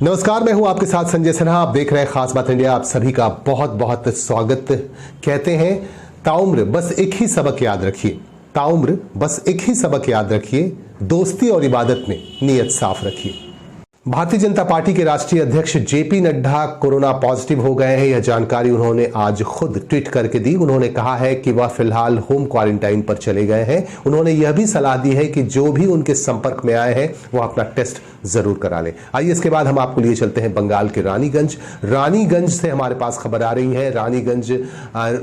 नमस्कार, मैं हूं आपके साथ संजय सिन्हा। आप देख रहे हैं खास बात इंडिया। आप सभी का बहुत बहुत स्वागत। कहते हैं ताउम्र बस एक ही सबक याद रखिए, ताउम्र बस एक ही सबक याद रखिए, दोस्ती और इबादत में नीयत साफ रखिए। भारतीय जनता पार्टी के राष्ट्रीय अध्यक्ष जेपी नड्डा कोरोना पॉजिटिव हो गए हैं। यह जानकारी उन्होंने आज खुद ट्वीट करके दी। उन्होंने कहा है कि वह फिलहाल होम क्वारंटाइन पर चले गए हैं। उन्होंने यह भी सलाह दी है कि जो भी उनके संपर्क में आए हैं वह अपना टेस्ट जरूर करा लें। आइए इसके बाद हम आपको लिए चलते हैं बंगाल के रानीगंज से हमारे पास खबर आ रही है। रानीगंज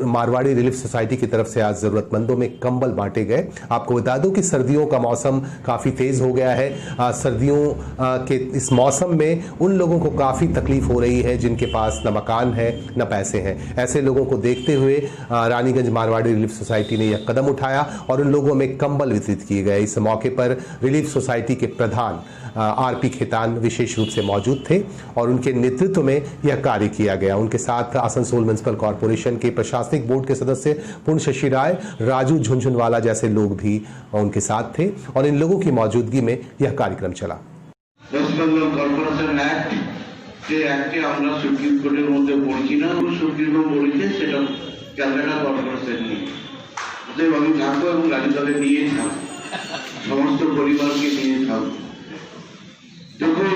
मारवाड़ी रिलीफ सोसाइटी की तरफ से आज जरूरतमंदों में कंबल बांटे गए। आपको बता दूं कि सर्दियों का मौसम काफी तेज हो गया है। सर्दियों के इस मौसम में उन लोगों को काफी तकलीफ हो रही है जिनके पास न मकान है न पैसे हैं। ऐसे लोगों को देखते हुए रानीगंज मारवाड़ी रिलीफ सोसाइटी ने यह कदम उठाया और उन लोगों में कंबल वितरित किए गए। इस मौके पर रिलीफ सोसाइटी के प्रधान आरपी खेतान विशेष रूप से मौजूद थे और उनके नेतृत्व में यह कार्य किया गया। उनके साथ आसनसोल म्युनिसिपल कॉर्पोरेशन के प्रशासनिक बोर्ड के सदस्य पूर्ण शशि राय, राजू झुंझुनवाला जैसे लोग भी उनके साथ थे और इन लोगों की मौजूदगी में यह कार्यक्रम चला। वेस्ट बेंगल कॉर्पोरेशन एक्ट যে অ্যাক্টে আমরা সুপ্রিম কোর্টের মধ্যে পড়ছি না, সুপ্রিমও বলেছে সেটা ক্যালকাটা কর্পোরেশন নিয়ে অতএব আমি থাকবো এবং রাজ্যসভায় নিয়ে থাকবো, সমস্ত পরিবারকে নিয়ে থাকবো। দেখুন,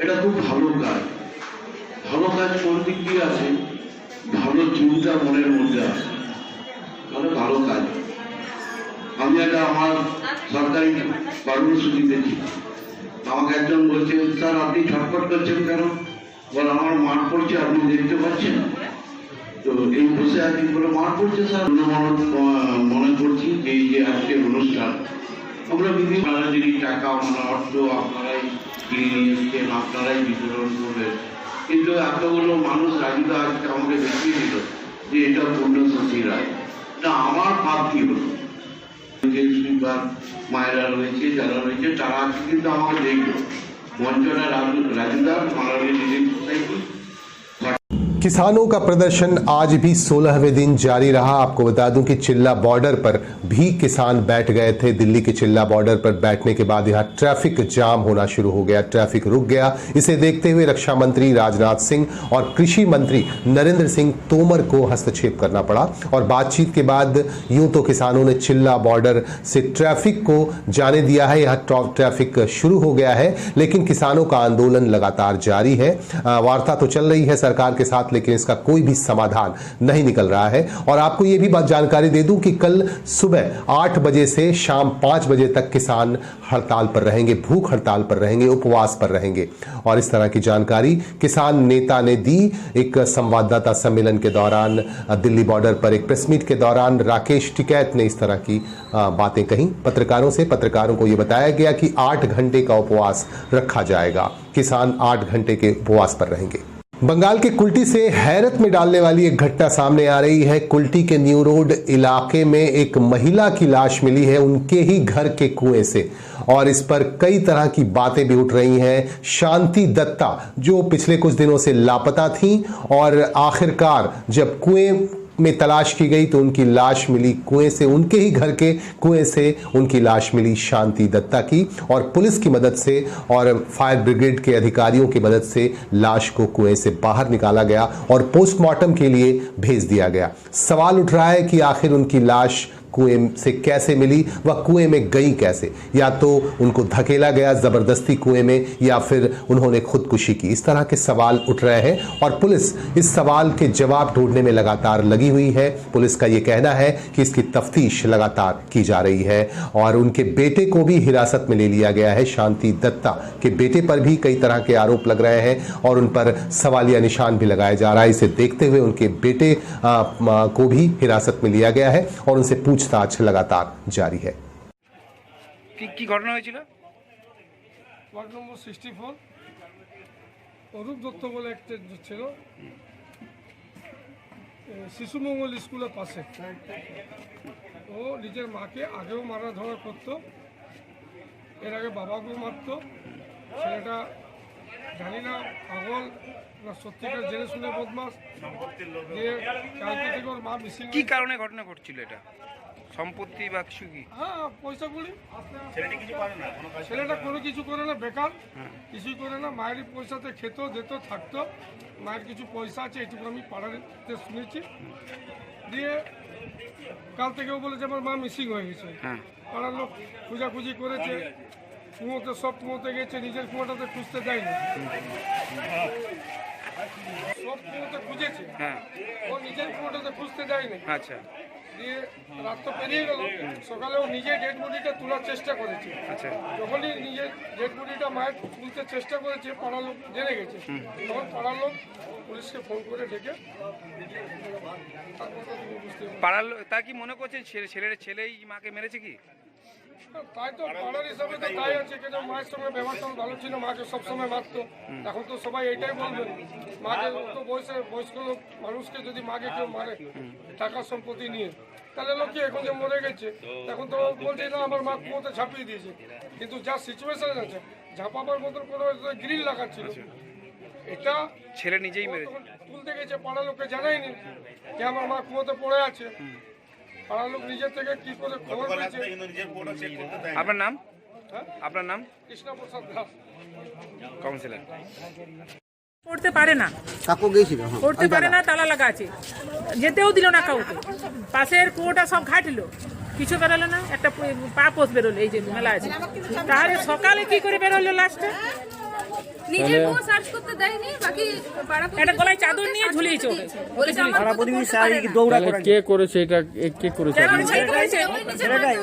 এটা খুব ভালো কাজ কোন দিক দিয়ে আছে, ভালো চিন্তা মনের মধ্যে আছে, তাহলে ভালো কাজ। আমি একটা আমার সরকারি কর্মসূচিতে ছিলাম, আমাকে একজন বলছেন, স্যার আপনি ছটফট করছেন কেন? বল আমার মাঠ পড়ছে, আপনি দেখতে পাচ্ছেন? তো এই বসে আছি বলে মাঠ পড়ছে স্যার। মনে করছি যে এই যে আজকের অনুষ্ঠান আমরা বিভিন্ন যদি টাকা মানে অর্থ আপনারাই কিনে নিয়ে এসছেন, আপনারাই বিতরণ করবেন, কিন্তু এতগুলো মানুষ রাজুদা আজকে আমাকে দেখিয়ে দিল যে এটা পূর্ণশশী রায়। না, আমার ভাব কি হলো, মায়েরা রয়েছে যারা রয়েছে তারা আজকে কিন্তু আমাকে দেখলো মঞ্চনা রাজুদা মারারি রিলিফ সোসাইটি। किसानों का प्रदर्शन आज भी 16वें दिन जारी रहा। आपको बता दूं कि चिल्ला बॉर्डर पर भी किसान बैठ गए थे। दिल्ली के चिल्ला बॉर्डर पर बैठने के बाद यहां ट्रैफिक जाम होना शुरू हो गया, ट्रैफिक रुक गया। इसे देखते हुए रक्षा मंत्री राजनाथ सिंह और कृषि मंत्री नरेंद्र सिंह तोमर को हस्तक्षेप करना पड़ा और बातचीत के बाद यूं तो किसानों ने चिल्ला बॉर्डर से ट्रैफिक को जाने दिया है, यहां ट्रैफिक शुरू हो गया है, लेकिन किसानों का आंदोलन लगातार जारी है। वार्ता तो चल रही है सरकार के साथ, लेकिन इसका कोई भी समाधान नहीं निकल रहा है। और आपको यह भी बात जानकारी दे दूं कि कल सुबह 8 बजे से शाम 5 बजे तक किसान हड़ताल पर रहेंगे, भूख हड़ताल पर रहेंगे, उपवास पर रहेंगे। और इस तरह की जानकारी किसान नेता ने दी एक संवाददाता सम्मेलन के दौरान। दिल्ली बॉर्डर पर एक प्रेस मीट के दौरान राकेश टिकैत ने इस तरह की बातें कही पत्रकारों से। पत्रकारों को यह बताया गया कि 8 घंटे का उपवास रखा जाएगा, किसान 8 घंटे के उपवास पर रहेंगे। बंगाल के कुल्टी से हैरत में डालने वाली एक घटना सामने आ रही है। कुल्टी के न्यू रोड इलाके में एक महिला की लाश मिली है उनके ही घर के कुएं से, और इस पर कई तरह की बातें भी उठ रही हैं। शांति दत्ता जो पिछले कुछ दिनों से लापता थीं और आखिरकार जब कुएं में तलाश की गई तो उनकी लाश मिली कुएं से, उनके ही घर के कुएं से उनकी लाश मिली शांति दत्ता की। और पुलिस की मदद से और फायर ब्रिगेड के अधिकारियों की मदद से लाश को कुएं से बाहर निकाला गया और पोस्टमार्टम के लिए भेज दिया गया। सवाल उठ रहा है कि आखिर उनकी लाश कुएं से कैसे मिली, वह कुएं में गई कैसे? या तो उनको धकेला गया जबरदस्ती कुएं में या फिर उन्होंने खुदकुशी की? इस तरह के सवाल उठ रहे हैं और पुलिस इस सवाल के जवाब ढूंढने में लगातार लगी हुई है। पुलिस का यह कहना है कि इसकी तफ्तीश लगातार की जा रही है और उनके बेटे को भी हिरासत में ले लिया गया है। शांति दत्ता के बेटे पर भी कई तरह के आरोप लग रहे हैं और उन पर सवालिया निशान भी लगाया जा रहा है। इसे देखते हुए उनके बेटे को भी हिरासत में लिया गया है और उनसे पूछताछ लगातार जारी है। কি ঘটনা হয়েছিল? ওয়ার্ড নম্বর 64 অরূপ দত্ত বলে একটা ছিল, শিশু মঙ্গল স্কুলের পাশে। ও নিজের মাকে আগেও মারা ধরা করতো, এর আগে বাবাকেও মারতো। ছেলেটা জানি না পাগল না সত্যিকার জেনে শুনে বদমাস। দিয়ে কালকে থেকে ওর মা মিসিং। কি কারণে ঘটনা ঘটছিল এটা? সম্পত্তি বা কিছু কি? হ্যাঁ, পয়সাগুলি ছেলেটা কোনো কিছু করে না, বেকার, কিছুই করে না। মায়ের পয়সাতে খেত যেত থাকতো, মায়ের কিছু পয়সা আছে এইটুকু আমি পাড়াতে শুনেছি। দিয়ে কাল থেকেও বলে যে আমার মা মিসিং হয়ে গেছে। হ্যাঁ। পাড়ার লোক খোঁজাখুঁজি করেছে, কুয়োতে সব কুয়োতে গেছে, নিজের কুয়োটাতে খুঁজতে যায়নি, সব কুয়োতে খুঁজেছে, হ্যাঁ। ও নিজের কুয়োটাতে খুঁজতে যায়নি। আচ্ছা দিয়ে রাত তো পেরিয়ে গেল, সকালে ও নিজে ডেড বডিটা তোলার চেষ্টা করেছে। আচ্ছা। যখনই নিজের ডেড বডিটা মায়ের তুলতে চেষ্টা করেছে, পাড়ার লোক জেনে গেছে। তখন পাড়ার লোক পুলিশকে ফোন করে ডেকে তারপর তো তুমি বুঝতে পারবে। পাড়ার তা কি মনে করছেন ছেলেই মাকে মেরেছে কি? তাই তো পাড়ার হিসাবে তো তাই আছে, কেন মায়ের সঙ্গে ব্যবহারটা ভালো ছিল, মাকে সবসময় মারতো। এখন তো সবাই এটাই বলবে, মাকে তো বয়স্ক লোক মানুষকে যদি মাকে কেউ মারে টাকা সম্পত্তি নিয়ে, তাহলে লোক কি এখন যে মরে গেছে, এখন তো বলছে না আমার মা কুয়োতে ঝাঁপিয়ে দিয়েছে। কিন্তু যা সিচুয়েশন আছে, ঝাঁপাবার মতন কোনো গ্রিল লাগাচ্ছিল, এটা ছেলে নিজেই মেরেছে। তখন তুলতে গেছে, পাড়ার লোককে জানায়নি যে আমার মা কুয়োতে পড়ে আছে। পাড়ার লোক নিজের থেকে কি করে খবর পেয়েছে। আপনার নাম? হ্যাঁ, আপনার নাম? কৃষ্ণপ্রসাদ দাস। কাউন্সিলর। পড়তে পারে না, কাকু গিয়েছিল পড়তে পারে না, তালা লাগা আছে, যেতেও দিল না কাউকে। পাশের কুয়োটা সব ঘাটলো, কিছু বেরোলো না, একটা পা পোষ বেরোলো, এই যে মেলা আছে। তাহলে সকালে কি করে বেরোলো লাস্টে? নিজের বউ সার্চ করতে দেয়নি, বাকি পাড়া একটা গলায় চাদর নিয়ে ঝুলিয়েছে ওকে। বলেছে আমার পাড়া বউ তো প্রতিবেশী পড়তে পারে না। দৌড়া তাহলে করে কে করেছে এটা? কে করেছে? কে করেছে? ছেলেটাই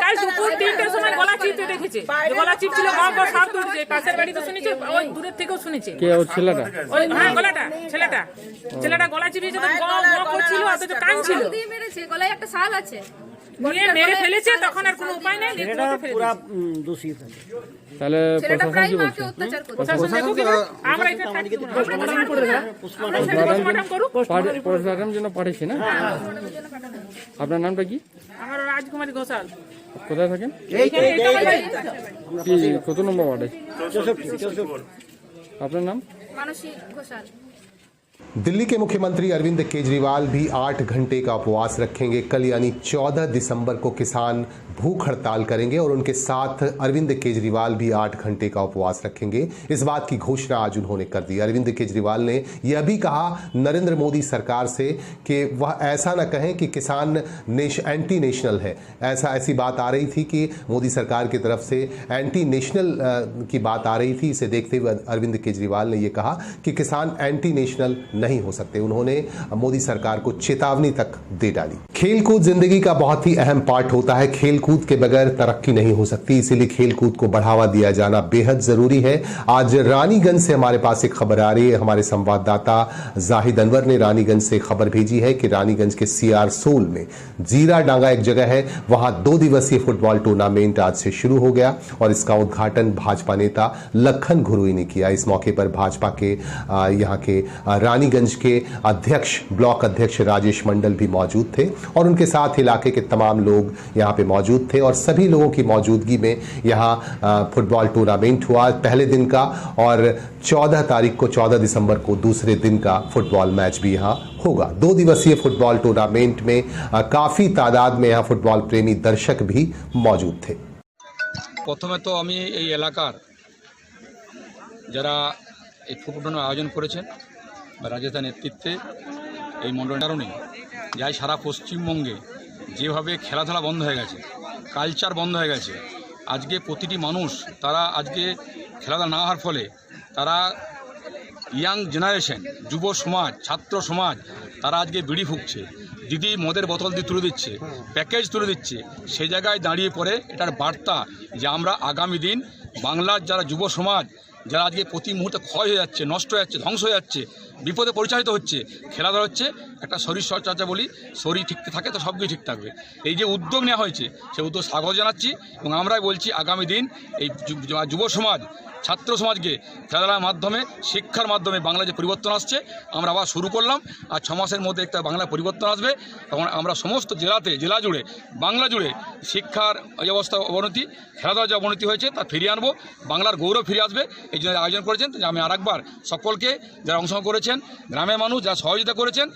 কাল দুপুর 3টের সময় গলা চিপতে দেখেছে, গলা চিপছিল, গা সব তুলছে। পাশের বাড়িতে শুনেছে, ওই দূরের থেকেও শুনেছে। কে ওর ছেলেটা? ওই হ্যাঁ, ছেলেটা গলা চিপিয়েছে, তো করছিল, অথচ কাঁদছিল। শাল দিয়ে মেরেছে, গলায় একটা শাল আছে। নিয়ে মেরে ফেলেছে, তখন আর কোনো উপায় নেই, নিয়ে কুয়োতে ফেলে পুরা দিয়েছে। দোষী। তাহলে ছেলেটা প্রশাসন প্রায় কি মাকে বলছে? অত্যাচার করছে। প্রশাসন দেখুক এবার, আমরা এটা থাকছি না। পোস্টমর্টম করুক। পোস্টমর্টম জন্য পাঠিয়েছি না? আপনার নামটা কি? আমার রাজকুমারী ঘোষাল। কোথায় থাকেন? কি কত নম্বর ওয়ার্ডে? আপনার নাম? মানসী ঘোষাল। दिल्ली के मुख्यमंत्री अरविंद केजरीवाल भी 8 घंटे का उपवास रखेंगे। कल यानी 14 दिसंबर को किसान भूख हड़ताल करेंगे और उनके साथ अरविंद केजरीवाल भी 8 घंटे का उपवास रखेंगे। इस बात की घोषणा आज उन्होंने कर दी। अरविंद केजरीवाल ने यह भी कहा नरेंद्र मोदी सरकार से कि वह ऐसा न कहें कि किसान एंटी नेशनल है। ऐसी बात आ रही थी कि मोदी सरकार की तरफ से एंटी नेशनल की बात आ रही थी। इसे देखते हुए अरविंद केजरीवाल ने यह कहा कि किसान एंटी नेशनल नहीं हो सकते। उन्होंने मोदी सरकार को चेतावनी तक दे डाली। खेलकूद जिंदगी का बहुत ही अहम पार्ट होता है। खेलकूद के बगैर तरक्की नहीं हो सकती, इसीलिए खेलकूद को बढ़ावा दिया जाना बेहद जरूरी है। आज रानीगंज से हमारे पास एक खबर आ रही है। हमारे संवाददाता जाहिद अनवर ने रानीगंज से खबर भेजी है कि रानीगंज के सीआर सोल में जीरा डांगा एक जगह है, वहां 2 दिवसीय फुटबॉल टूर्नामेंट आज से शुरू हो गया और इसका उद्घाटन भाजपा नेता लखन घुरुई ने किया। इस मौके पर भाजपा के यहाँ के रानीगंज के अध्यक्ष ब्लॉक अध्यक्ष राजेश मंडल भी मौजूद थे और उनके साथ इलाके के तमाम लोग यहाँ पे मौजूद थे और सभी लोगों की मौजूदगी में यहाँ फुटबॉल टूर्नामेंट हुआ पहले दिन का और 14 तारीख को 14 दिसंबर को दूसरे दिन का फुटबॉल मैच भी यहाँ होगा। 2 दिवसीय फुटबॉल टूर्नामेंट में काफी तादाद में यहाँ फुटबॉल प्रेमी दर्शक भी मौजूद थे। প্রথমে তো আমি এই এলাকার যারা এই ফুটবল আয়োজন করেছেন বা রাজেতার নেতৃত্বে এই মণ্ডলের কারণে যাই সারা পশ্চিমবঙ্গে যেভাবে খেলাধুলা বন্ধ হয়ে গেছে, কালচার বন্ধ হয়ে গেছে, আজকে প্রতিটি মানুষ তারা আজকে খেলাধুলা না হওয়ার ফলে তারা ইয়াং জেনারেশন, যুব সমাজ, ছাত্র সমাজ তারা আজকে বিড়ি ফুঁকছে, দিদি মদের বোতল দিয়ে তুলে দিচ্ছে, প্যাকেজ তুলে দিচ্ছে। সেই জায়গায় দাঁড়িয়ে পড়ে এটার বার্তা যে আমরা আগামী দিন বাংলার যারা যুব সমাজ যারা আজকে প্রতি মুহূর্তে ক্ষয় হয়ে যাচ্ছে, নষ্ট হয়ে যাচ্ছে, ধ্বংস হয়ে যাচ্ছে, বিপদে পরিচালিত হচ্ছে, খেলাধুলা হচ্ছে একটা শরীর চর্চা বলি, শরীর ঠিক থাকে তো সব কিছু ঠিক থাকবে। এই যে উদ্যোগ নেওয়া হয়েছে সেই উদ্যোগ স্বাগত জানাচ্ছি এবং আমরাই বলছি আগামী দিন এই যুব সমাজ ছাত্র সমাজকে খেলাধুলার মাধ্যমে, শিক্ষার মাধ্যমে বাংলা যে পরিবর্তন আসছে আমরা আবার শুরু করলাম। আর 6 মাসের মধ্যে একটা বাংলা পরিবর্তন আসবে, তখন আমরা সমস্ত জেলা জুড়ে, বাংলা জুড়ে শিক্ষার এই অবস্থা অবনতি, খেলাধুলার যে অবনতি হয়েছে তা ফিরিয়ে আনবো, বাংলার গৌরব ফিরে আসবে। এই জন্য আয়োজন করেছেন। আমি আরেকবার সকলকে যারা অংশগ্রহণ করেছেন, গ্রামের মানুষ যারা সহযোগিতা করেছেন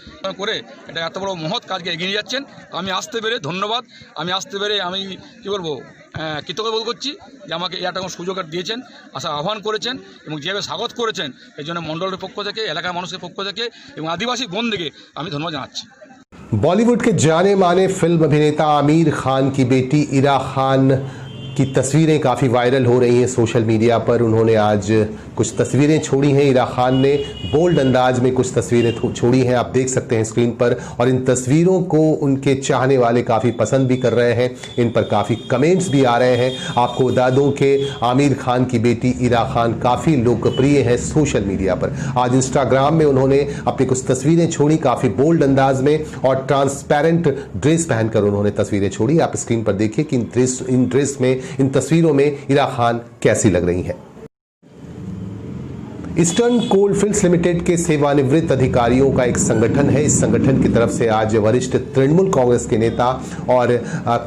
করে এটা এত বড় মহৎ কাজকে এগিয়ে নিয়ে যাচ্ছেন, আমি আসতে পেরে ধন্যবাদ। আমি আসতে পেরে আমি কী বলবো, কৃতজ্ঞতা বোধ করছি যে আমাকে একটা সুযোগ দিয়েছেন, আসার আহ্বান করেছেন এবং যেভাবে স্বাগত করেছেন এই জন্য মণ্ডলের পক্ষ থেকে, এলাকার মানুষের পক্ষ থেকে এবং আদিবাসী বন্ধুকে আমি ধন্যবাদ জানাচ্ছি। बॉलीवुड के जाने माने फिल्म अभिनेता आमिर खान की बेटी इरा खान की तस्वीरें काफ़ी वायरल हो रही हैं सोशल मीडिया पर। उन्होंने आज कुछ तस्वीरें छोड़ी हैं। इरा खान ने बोल्ड अंदाज में कुछ तस्वीरें छोड़ी हैं, आप देख सकते हैं स्क्रीन पर। और इन तस्वीरों को उनके चाहने वाले काफ़ी पसंद भी कर रहे हैं, इन पर काफ़ी कमेंट्स भी आ रहे हैं। आपको बता दूं कि आमिर खान की बेटी इरा खान काफ़ी लोकप्रिय है सोशल मीडिया पर। आज इंस्टाग्राम में उन्होंने अपनी कुछ तस्वीरें छोड़ी काफ़ी बोल्ड अंदाज में, और ट्रांसपेरेंट ड्रेस पहनकर उन्होंने तस्वीरें छोड़ी। आप स्क्रीन पर देखिए कि इन ड्रेस में, इन तस्वीरों में इरा खान कैसी लग रही हैं। ईस्टर्न कोलफील्ड्स लिमिटेड के सेवानिवृत्त अधिकारियों का एक संगठन है। इस संगठन की तरफ से आज वरिष्ठ तृणमूल कांग्रेस के नेता और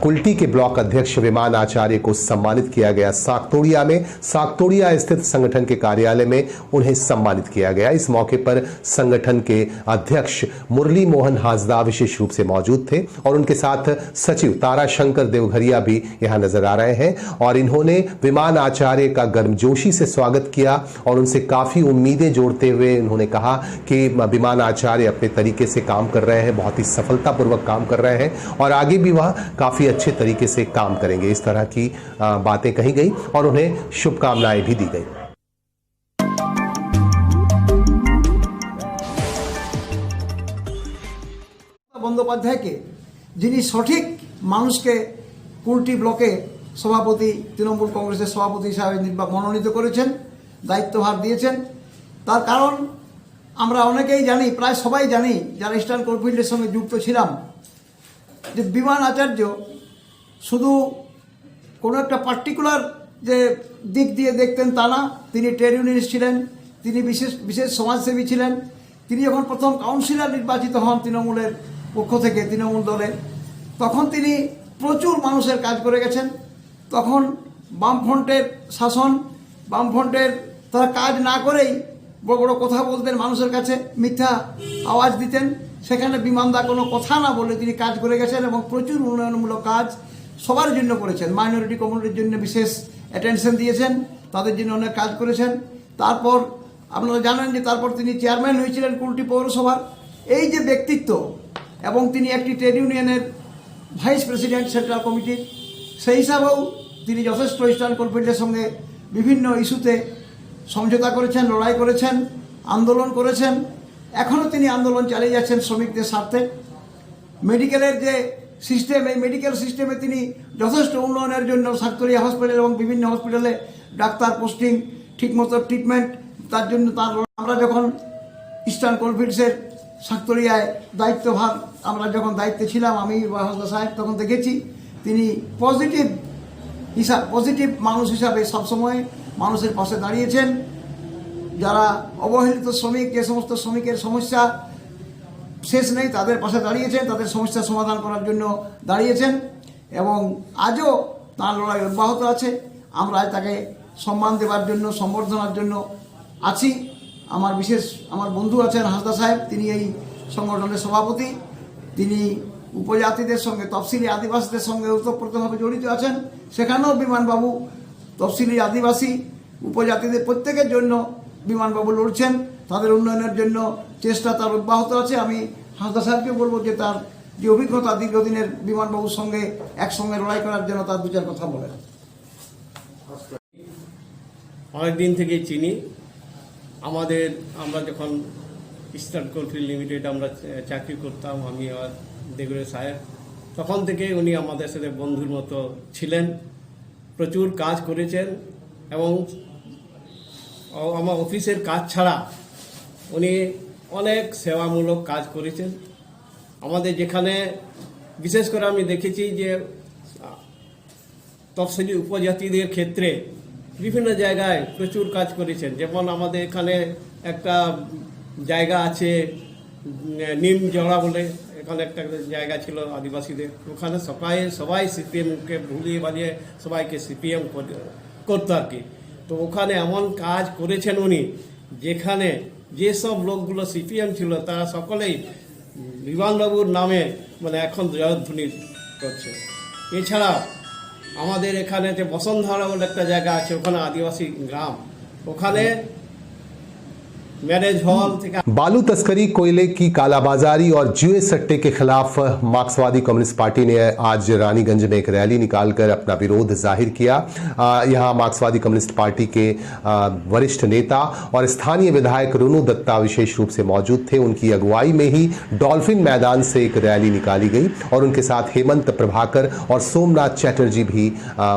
कुल्टी के ब्लॉक अध्यक्ष विमान आचार्य को सम्मानित किया गया। साकतोड़िया स्थित संगठन के कार्यालय में उन्हें सम्मानित किया गया। इस मौके पर संगठन के अध्यक्ष मुरली मोहन हांसदा विशेष रूप से मौजूद थे और उनके साथ सचिव ताराशंकर देवघरिया भी यहां नजर आ रहे हैं। और इन्होंने विमान आचार्य का गर्मजोशी से स्वागत किया और उनसे काफी उम्मीदें जोड़ते हुए उन्होंने कहा कि विमान आचार्य अपने तरीके से काम कर रहे हैं, बहुत ही सफलतापूर्वक काम कर रहे हैं और आगे भी वह काफी अच्छे तरीके से काम करेंगे। इस तरह की बातें कही गई और उन्हें शुभकामनाएं भी दी गई। বন্দ্যোপাধ্যায়কে, যিনি সঠিক মানুষকে কুলটি ব্লকে সভাপতি, তৃণমূল কংগ্রেসের সভাপতি হিসাবে মনোনীত করেছেন, দায়িত্বভার দিয়েছেন। তার কারণ আমরা অনেকেই জানি, প্রায় সবাই জানি যারা ইস্টার্ন কোলফিল্ডের সঙ্গে যুক্ত ছিলাম, যে বিমান আচার্য শুধু কোনো একটা পার্টিকুলার যে দিক দিয়ে দেখতেন তা না। তিনি ট্রেড ইউনিয়নিস্ট ছিলেন, তিনি বিশেষ সমাজসেবী ছিলেন। তিনি যখন প্রথম কাউন্সিলর নির্বাচিত হন তৃণমূলের পক্ষ থেকে, তৃণমূল দলের, তখন তিনি প্রচুর মানুষের কাজ করে গেছেন। তখন বামফ্রন্টের শাসন, বামফ্রন্টের তারা কাজ না করেই বড় বড় কথা বলতেন, মানুষের কাছে মিথ্যা আওয়াজ দিতেন। সেখানে বিমানদা কোনো কথা না বলে তিনি কাজ করে গেছেন এবং প্রচুর উন্নয়নমূলক কাজ সবার জন্য করেছেন। মাইনরিটি কমিউনিটির জন্য বিশেষ অ্যাটেনশন দিয়েছেন, তাদের জন্য অনেক কাজ করেছেন। তারপর আপনারা জানেন যে তারপর তিনি চেয়ারম্যান হয়েছিলেন কুলটি পৌরসভার। এই যে ব্যক্তিত্ব, এবং তিনি একটি ট্রেড ইউনিয়নের ভাইস প্রেসিডেন্ট সেন্ট্রাল কমিটির, সেই হিসাবেও তিনি যথেষ্ট ইস্টার্ন কোলফিল্ডের সঙ্গে বিভিন্ন ইস্যুতে সমঝোতা করেছেন, লড়াই করেছেন, আন্দোলন করেছেন। এখনও তিনি আন্দোলন চালিয়ে যাচ্ছেন শ্রমিকদের স্বার্থে। মেডিকেলের যে সিস্টেম, এই মেডিকেল সিস্টেমে তিনি যথেষ্ট উন্নয়নের জন্য সাকতোড়িয়া হসপিটাল এবং বিভিন্ন হসপিটালে ডাক্তার পোস্টিং, ঠিকমতো ট্রিটমেন্ট, তার জন্য আমরা যখন ইস্টার্ন কোলফিল্ডসের সাকতোড়িয়ায় দায়িত্বভার আমরা যখন দায়িত্বে ছিলাম, আমি হাসদা সাহেব, তখন দেখেছি তিনি পজিটিভ মানুষ হিসাবে সবসময় মানুষের পাশে দাঁড়িয়েছেন। যারা অবহেলিত শ্রমিক, যে সমস্ত শ্রমিকের সমস্যা শেষ নেই, তাদের পাশে দাঁড়িয়েছেন, তাদের সমস্যার সমাধান করার জন্য দাঁড়িয়েছেন এবং আজও তাঁর লড়াই অব্যাহত আছে। আমরা তাকে সম্মান দেওয়ার জন্য, সম্বর্ধনার জন্য আছি। আমার বন্ধু আছেন হাসদা সাহেব, তিনি এই সংগঠনের সভাপতি। তিনি উপজাতিদের সঙ্গে, তফসিলি আদিবাসীদের সঙ্গে ওতপ্রোতভাবে জড়িত আছেন। সেখানেও বিমানবাবু তফসিলি আদিবাসী উপজাতিদের প্রত্যেকের জন্য বিমানবাবু লড়ছেন, তাদের উন্নয়নের জন্য চেষ্টা তার অব্যাহত আছে। আমি হাসদা সাহেবকে বলবো যে তার যে অভিজ্ঞতা দীর্ঘদিনের বিমানবাবুর সঙ্গে একসঙ্গে লড়াই করার জন্য তার দু চার কথা বলেন। অনেকদিন থেকেই চিনি। আমরা যখন ইস্টার্ন কোলফিল্ড লিমিটেড আমরা চাকরি করতাম, আমি আর দেগুরে সাহেব, তখন থেকে উনি আমাদের সাথে বন্ধুর মতো ছিলেন, প্রচুর কাজ করেছেন এবং আমার অফিসের কাজ ছাড়া উনি অনেক সেবামূলক কাজ করেছেন। আমাদের যেখানে বিশেষ করে আমি দেখেছি যে তফসিলি উপজাতিদের ক্ষেত্রে বিভিন্ন জায়গায় প্রচুর কাজ করেছেন। যেমন আমাদের এখানে একটা জায়গা আছে নিম জড়া বলে, এখানে একটা জায়গা ছিল আদিবাসীদের, ওখানে সবাই সিপিএমকে ভুলিয়ে বাজিয়ে সবাইকে সিপিএম করতো আর কি। তো ওখানে এমন কাজ করেছেন উনি, যেখানে যেসব লোকগুলো সিপিএম ছিল তারা সকলেই বিমানবাবুর নামে মানে এখন জয়ধ্বনি করছে। এছাড়া আমাদের এখানে যে বসুন্ধরা বলে একটা জায়গা আছে, ওখানে আদিবাসী গ্রাম, ওখানে मैरिज हॉल। बालू तस्करी, कोयले की कालाबाजारी और जुए सट्टे के खिलाफ मार्क्सवादी कम्युनिस्ट पार्टी ने आज रानीगंज में एक रैली निकालकर अपना विरोध जाहिर किया। यहां मार्क्सवादी कम्युनिस्ट पार्टी के वरिष्ठ नेता और स्थानीय विधायक रुनु दत्ता विशेष रूप से मौजूद थे। उनकी अगुवाई में ही डॉल्फिन मैदान से एक रैली निकाली गई और उनके साथ हेमंत प्रभाकर और सोमनाथ चैटर्जी भी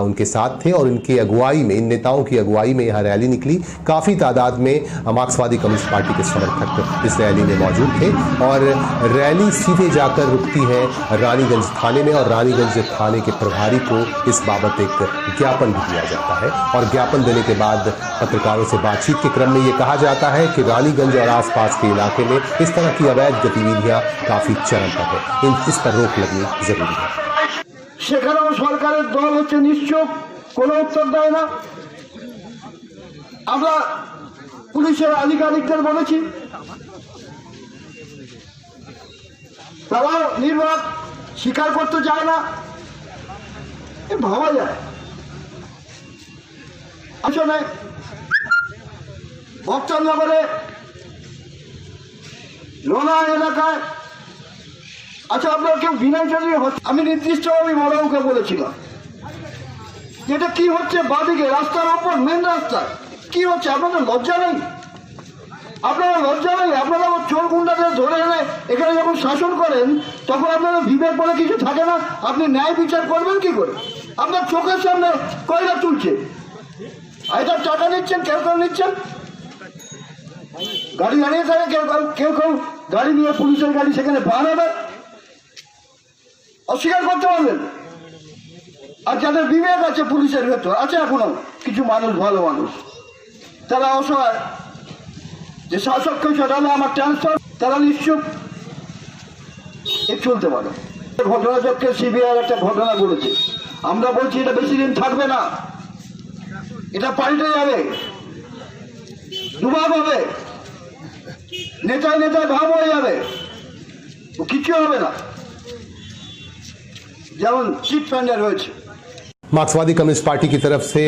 उनके साथ थे और उनकी अगुवाई में, इन नेताओं की अगुवाई में यह रैली निकली। काफी तादाद में मार्क्सवादी कम्युनिस्ट पार्टी के समर्थक इस रैली में मौजूद थे और रैली सीधे जाकर रुकती है रानीगंज थाने में और रानीगंज थाने के प्रभारी को इस बाबत एक ज्ञापन भी दिया जाता है और ज्ञापन देने के बाद पत्रकारों से बातचीत के क्रम में ये कहा जाता है कि रानीगंज और आसपास के इलाके में इस तरह की अवैध गतिविधियां काफी चरम पर है, इस पर रोक लगनी जरूरी है। সেখানেও সরকারের দল হচ্ছে নিশ্চুপ, কোনো উত্তর দেয় না। আমরা পুলিশের আধিকারিকদের বলেছি, তারা নির্বাক স্বীকার করতে চায় না। ভাবা যায় আসলে ভক্তনগরে লোনা এলাকায়, আচ্ছা আপনার কেউ বিনয় চৌধুরী, আমি নির্দিষ্টভাবে বড়বাবুকে বলেছিলাম যেটা কি হচ্ছে বাদিকে রাস্তার ওপর, মেন রাস্তায় কি হচ্ছে, আপনাদের লজ্জা নেই? আপনারা লজ্জা নেই? আপনারা চোর গুন্ডাদের ধরে এনে এখানে যখন শাসন করেন তখন আপনাদের বিবেক বলে কিছু থাকে না? আপনি ন্যায় বিচার করবেন কি করে? আপনার চোখের সামনে কয়লা তুলছে, এটা টাকা নিচ্ছেন, কেউ কেউ নিচ্ছেন, গাড়ি দাঁড়িয়ে থাকে, কেউ কেউ গাড়ি নিয়ে পুলিশের গাড়ি সেখানে বানাবে, অস্বীকার করতে পারবেন? আর যাদের বিবেক আছে পুলিশের ভেতর আছে, এখনো কিছু মানুষ, ভালো মানুষ, তারা অসহায় যে শাসককে সেটালে আমার ট্রান্সফার, তারা নিশ্চুপ চলতে পারে। ঘটনাচক্রে সিবিআই একটা ঘটনা বলেছে, আমরা বলছি এটা বেশি দিন থাকবে না, এটা পাল্টে যাবে, দুভাগ হবে, নেতায় নেতায় ভাব হয়ে যাবে, কিছু হবে না, যেমন চিট ফান্ডার হয়েছে। मार्क्सवादी कम्युनिस्ट पार्टी की तरफ से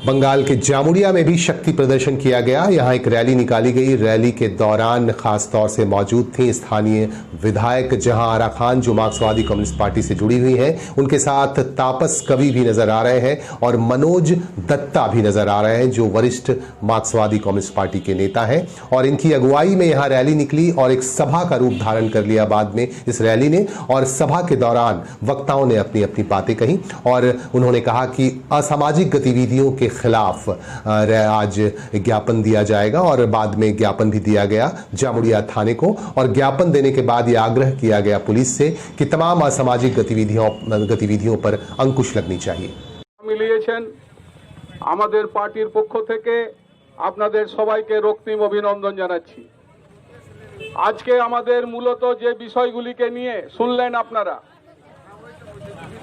बंगाल के जामुड़िया में भी शक्ति प्रदर्शन किया गया। यहां एक रैली निकाली गई। रैली के दौरान खास तौर से मौजूद थी स्थानीय विधायक जहां आरा खान, जो मार्क्सवादी कम्युनिस्ट पार्टी से जुड़ी हुई हैं, उनके साथ तापस कवि भी नजर आ रहे हैं और मनोज दत्ता भी नजर आ रहे हैं, जो वरिष्ठ मार्क्सवादी कम्युनिस्ट पार्टी के नेता हैं और इनकी अगुवाई में यहां रैली निकली और एक सभा का रूप धारण कर लिया बाद में इस रैली ने। और सभा के दौरान वक्ताओं ने अपनी अपनी बातें कही और उन्होंने कहा कि असामाजिक गतिविधियों के खिलाफ आज ज्ञापन दिया जाएगा और बाद में ज्ञापन भी दिया गया जामुड़िया थाने को और ज्ञापन देने के बाद यह आग्रह किया गया पुलिस से कि तमाम असामाजिक गतिविधियों पर अंकुश लगनी चाहिए। মিলিয়েছেন আমাদের পার্টির পক্ষ থেকে আপনাদের সবাইকে রক্তিম অভিনন্দন জানাচ্ছি। আজকে আমাদের মূলত যে বিষয়গুলিকে নিয়ে শুনলেন আপনারা,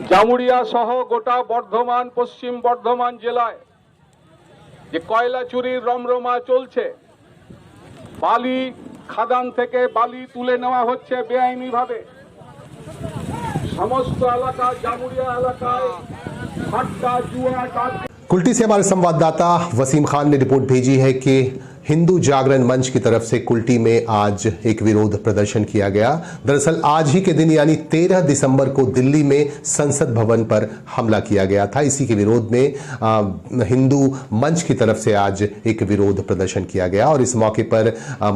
জামুড়িয়া সহ গোটা বর্ধমান, পশ্চিম বর্ধমান জেলায় যে কয়লা চুরির রমরমা চলছে, বালি খাদান থেকে বালি তুলে নেওয়া হচ্ছে বেআইনিভাবে, সমস্ত এলাকা জামুড়িয়া এলাকায় হাট্টা জুয়া ডাক। कुल्टी से हमारे संवाददाता वसीम खान ने रिपोर्ट भेजी है कि हिंदू जागरण मंच की तरफ से कुल्टी में आज एक विरोध प्रदर्शन किया गया। दरअसल आज ही के दिन यानी 13 दिसंबर को दिल्ली में संसद भवन पर हमला किया गया था। इसी के विरोध में हिंदू मंच की तरफ से आज एक विरोध प्रदर्शन किया गया और इस मौके पर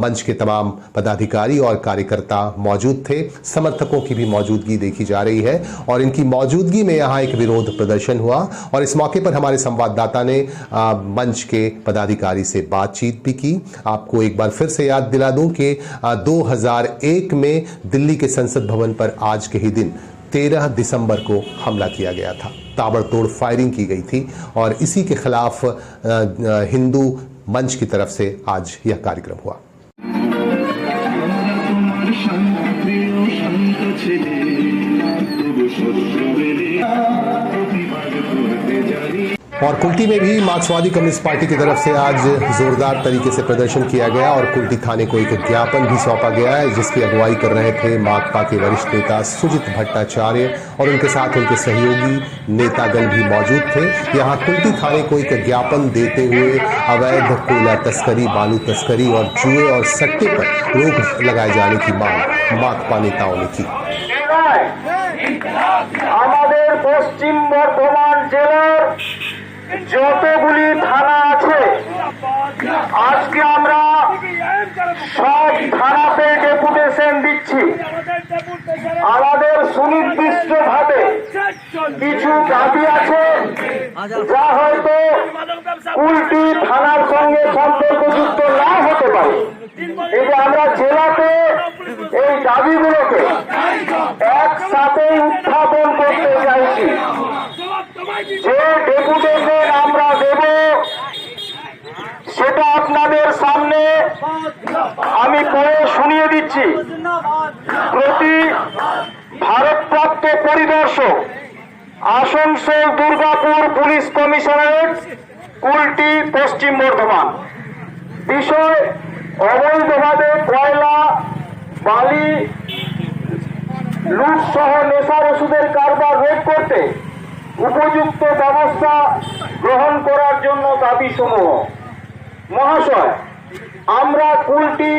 मंच के तमाम पदाधिकारी और कार्यकर्ता मौजूद थे। समर्थकों की भी मौजूदगी देखी जा रही है और इनकी मौजूदगी में यहाँ एक विरोध प्रदर्शन हुआ और इस मौके पर हमारे संवाददाता ने मंच के पदाधिकारी से बातचीत भी की। आपको एक बार फिर से याद दिला दूं कि 2001 में दिल्ली के संसद भवन पर आज के ही दिन 13 दिसंबर को हमला किया गया था। ताबड़तोड़ फायरिंग की गई थी और इसी के खिलाफ हिंदू मंच की तरफ से आज यह कार्यक्रम हुआ। और कुल्टी में भी मार्क्सवादी कम्युनिस्ट पार्टी की तरफ से आज जोरदार तरीके से प्रदर्शन किया गया और कुल्टी थाने को एक ज्ञापन भी सौंपा गया है, जिसकी अगुवाई कर रहे थे माकपा के वरिष्ठ नेता सुजित भट्टाचार्य और उनके साथ उनके सहयोगी नेतागण भी मौजूद थे। यहां कुल्टी थाने को एक ज्ञापन देते हुए अवैध कोयला तस्करी, बालू तस्करी और जुए और सट्टे पर रोक लगाए जाने की मांग माकपा नेताओं ने की। আমাদের পশ্চিম বর্ধমান জেলার যতগুলি থানা আছে আজকে আমরা সব থানাতে ডেপুটেশন দিচ্ছি। আমাদের সুনির্দিষ্টভাবে কিছু দাবি আছে যা হয়তো কুলটি থানার সঙ্গে সম্পর্কযুক্ত না হতে পারে। এই যে আমরা জেলাতে এই দাবিগুলোকে একসাথে উত্থাপন করতে চাইছি। যে ডেপুটেশন আমরা দেব সেটা আপনাদের সামনে আমি পড়ে শুনিয়ে দিচ্ছি। প্রতি ভারপ্রাপ্ত পরিদর্শক, আসানসোল দুর্গাপুর পুলিশ কমিশনারেট, কুলটি, পশ্চিম বর্ধমান। বিষয় অবৈধভাবে কয়লা, বালি, লুট সহ নেশার ওষুধের কারবার রোধ করতে উপযুক্ত ব্যবস্থা গ্রহণ করার জন্য দাবি সমূহ। মহাশয়, আমরা কুলটি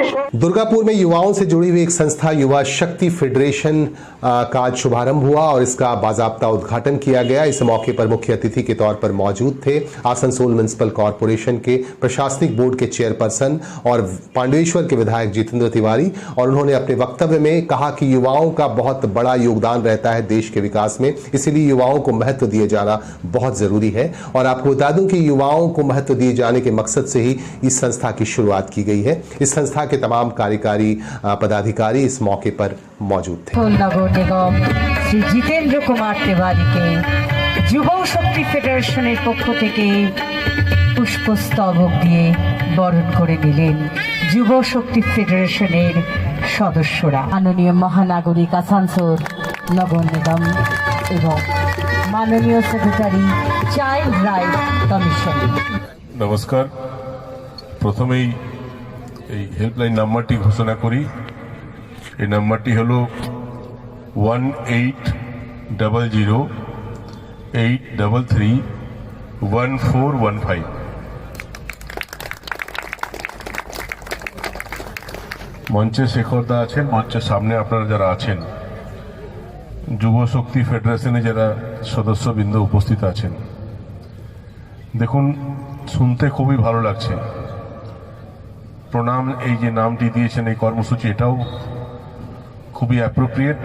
दुर्गापुर में युवाओं से जुड़ी हुई एक संस्था युवा शक्ति फेडरेशन का आज शुभारंभ हुआ और इसका बाजाप्ता उद्घाटन किया गया। इस मौके पर मुख्य अतिथि के तौर पर मौजूद थे आसनसोल म्युनिसिपल कॉरपोरेशन के प्रशासनिक बोर्ड के चेयरपर्सन और पांडवेश्वर के विधायक जितेंद्र तिवारी, और उन्होंने अपने वक्तव्य में कहा कि युवाओं का बहुत बड़ा योगदान रहता है देश के विकास में, इसीलिए युवाओं को महत्व दिए जाना बहुत जरूरी है। और आपको बता दूं कि युवाओं को महत्व दिए जाने के मकसद से ही इस संस्था की शुरुआत की गई है। इस संस्था के तमाम कार्यकारी पदाधिकारी इस मौके पर मौजूद थे। नगर निगम श्री जितेंद्र कुमार तिवारी के युवा शक्ति फेडरेशन पक्ष থেকে পুষ্পস্তবক দিয়ে বরণ করে নিলেন যুব শক্তি ফেডারেশনের সদস্যরা। মাননীয় মহানাগরিক আসানসোল নগর নিগম এবং মাননীয় সেক্রেটারি চাইল্ড রাইট কমিশন। নমস্কার। প্রথমেই এই হেল্পলাইন নাম্বারটি ঘোষণা করি। এই নাম্বারটি হলো 1800-833-1415। মঞ্চে শেখরদা আছেন, মঞ্চের সামনে আপনারা যারা আছেন, যুব শক্তি ফেডারেশনে যারা সদস্যবৃন্দ উপস্থিত আছেন, দেখুন শুনতে খুবই ভালো লাগছে। প্রণাম এই যে নামটি দিয়েছেন এই কর্মসূচি, এটাও খুবই অ্যাপ্রোপ্রিয়েট।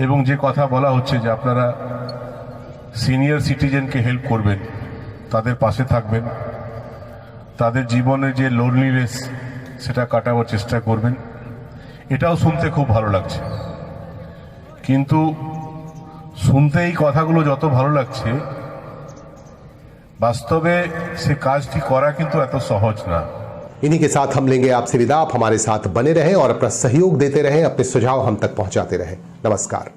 এবং যে কথা বলা হচ্ছে যে আপনারা সিনিয়র সিটিজেনকে হেল্প করবেন, তাদের পাশে থাকবেন, তাদের জীবনের যে লোনলিনেস সেটা কাটাবার চেষ্টা করবেন, এটাও শুনতে খুব ভালো লাগছে। কিন্তু শুনতে এই কথাগুলো যত ভালো লাগছে, বাস্তবে সে কাজটি করা কিন্তু এত সহজ না। इन्हीं के साथ हम लेंगे आपसे विदा। आप हमारे साथ बने रहें और अपना सहयोग देते रहें, अपने सुझाव हम तक पहुंचाते रहें। नमस्कार।